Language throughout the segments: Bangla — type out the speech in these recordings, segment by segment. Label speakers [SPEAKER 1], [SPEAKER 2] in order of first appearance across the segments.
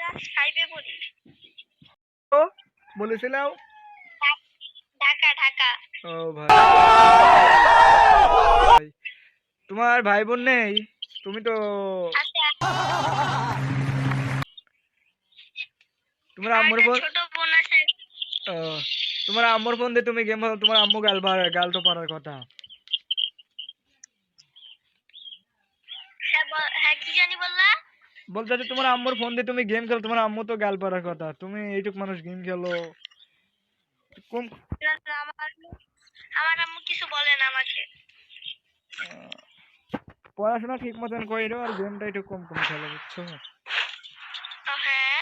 [SPEAKER 1] ক্লাস 5 এ পড়ি।
[SPEAKER 2] ও বলেছিলাম
[SPEAKER 1] ঢাকা ঢাকা।
[SPEAKER 2] ও ভাই তোমার ভাই বোন নেই? তুমি তো
[SPEAKER 1] আছে
[SPEAKER 2] তোমার আম্মুর
[SPEAKER 1] একটা
[SPEAKER 2] ফোন
[SPEAKER 1] ছোট বোন আছে।
[SPEAKER 2] ও, তোমার আম্মুর ফোন দিয়ে তুমি গেম খেলো, তোমার আম্মু গাল তো পারার কথা।
[SPEAKER 1] হ্যাঁ কি জানি বললা?
[SPEAKER 2] বলতে যে তোমার আম্মুর ফোন দিয়ে তুমি গেম খেলো, তোমার আম্মু তো গাল পারার কথা, তুমি এইটুক মানুষ গেম খেলো। কম
[SPEAKER 1] না, না, আমার আম্মু কিছু বলে না আমাকে।
[SPEAKER 2] পড়াশোনা ঠিক মতন কইরো আর গেমটা একটু কম কম খেলো, বুঝছো?
[SPEAKER 1] হ্যাঁ।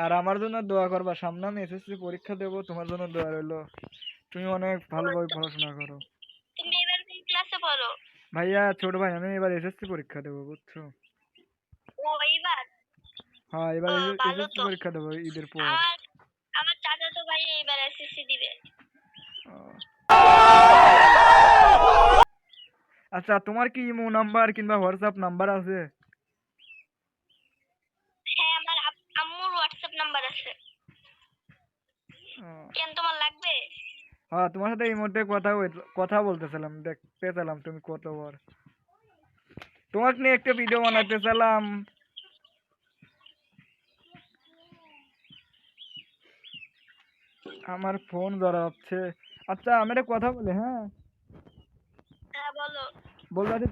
[SPEAKER 2] আর আমার জন্য দোয়া করবা, সামনে আমি এসএসসি পরীক্ষা দেবো, তোমার জন্য দোয়া রইলো। তুমি অনেক ভালোভাবে পড়াশোনা করো।
[SPEAKER 1] তুমি এবার কোন ক্লাসে পড়ো?
[SPEAKER 2] ভাইয়া ছোট ভাই, আমি এবার এসএসসি পরীক্ষা দেবো, বুঝছো?
[SPEAKER 1] ও এইবার।
[SPEAKER 2] হ্যাঁ, এবার
[SPEAKER 1] ও ভালো
[SPEAKER 2] এসএসসি
[SPEAKER 1] তো।
[SPEAKER 2] পরীক্ষা দেবো ঈদের পর।
[SPEAKER 1] আমার আমার চাচাতো ভাই এবার এসএসসি দিবে।
[SPEAKER 2] আচ্ছা, তোমার কি ইমো নাম্বার কিংবা হোয়াটসঅ্যাপ নাম্বার আছে?
[SPEAKER 1] হ্যাঁ আমার আম্মুর হোয়াটসঅ্যাপ নাম্বার আছে। কেন তোমার লাগবে?
[SPEAKER 2] হ্যাঁ, তোমার সাথে এই মুহূর্তে কথা বলতেছিলাম, দেখতেছিলাম তুমি কত বড়। তোমাকে নিয়ে একটা ভিডিও
[SPEAKER 1] আচ্ছা,
[SPEAKER 2] বানাতেছিলাম। আমার ফোন ধরা হচ্ছে। আচ্ছা, আমি একটা কথা বলি, হ্যাঁ?
[SPEAKER 1] হ্যাঁ বলো।
[SPEAKER 2] বলতে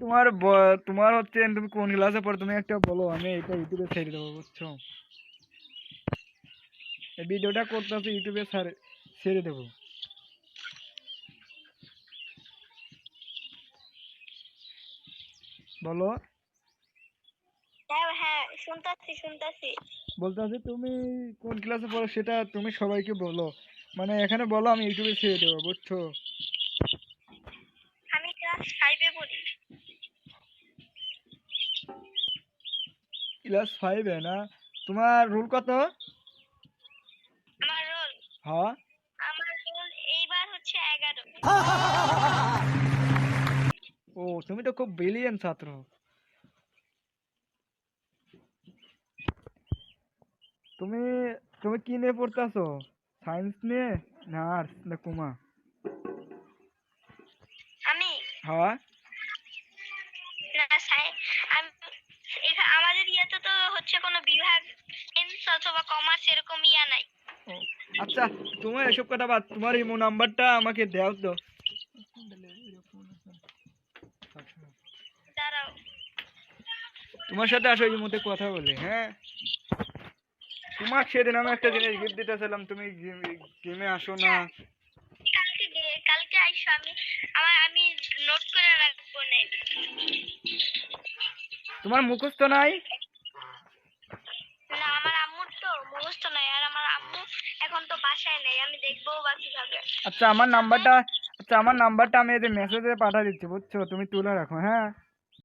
[SPEAKER 2] তোমার হচ্ছে তুমি কোন ক্লাসে পড়ো, তুমি একটা বলো, আমি এটা ইউটিউবে ছেড়ে দেবো, বুঝছো? এই ভিডিওটা করতেছি ইউটিউবে ছেড়ে দেবো। বলো।
[SPEAKER 1] হ্যাঁ হ্যাঁ শুনতাছি।
[SPEAKER 2] বলতে তুমি কোন ক্লাসে পড়ো সেটা তুমি সবাইকে বলো, মানে এখানে বলো, আমি ইউটিউবে ছেড়ে দেবো, বুঝছো?
[SPEAKER 1] আমি ক্লাস 5 এ পড়ি।
[SPEAKER 2] ক্লাস 5 না? তোমার রোল কত?
[SPEAKER 1] আমার রোল
[SPEAKER 2] হ্যাঁ।
[SPEAKER 1] আমার রোল এইবার হচ্ছে 11।
[SPEAKER 2] ও, তুমি তো খুব ব্রিলিয়েন্ট ছাত্র। তুমি তুমি কি নিয়ে পড়তেছো? সায়েন্স নিয়ে না আর্টস না কুমা?
[SPEAKER 1] আমি
[SPEAKER 2] হ্যাঁ।
[SPEAKER 1] না আমি আমাদের ইয়েতে তো হচ্ছে কোনো বিভাগ সায়েন্স অথবা কমার্স এরকম ইয়া নাই।
[SPEAKER 2] ও, আচ্ছা, তোমার এসব কথা বাদ, তোমার ইমো নাম্বারটা আমাকে দাও তো।
[SPEAKER 1] দাঁড়াও।
[SPEAKER 2] তোমার সাথে আসো ইমোতে কথা বলি, হ্যাঁ? তোমাকে সেদিন আমি একটা জিনিস গিফট দিতেছিলাম, তুমি গেমে আসো না।
[SPEAKER 1] কালকে আইসো, আমি নোট করে রাখবো নে।
[SPEAKER 2] তোমার মুখস্থ নাই?
[SPEAKER 1] না আমার আম্মুর তো মুখস্থ নাই, আর আমার আম্মু এখন তো বাসায় নেই, আমি দেখবো বা কিভাবে।
[SPEAKER 2] আচ্ছা, আমার নাম্বারটা আমি এই যে মেসেজে পাঠিয়ে দিচ্ছি, বুঝছো? তুমি তুলে রাখো, হ্যাঁ?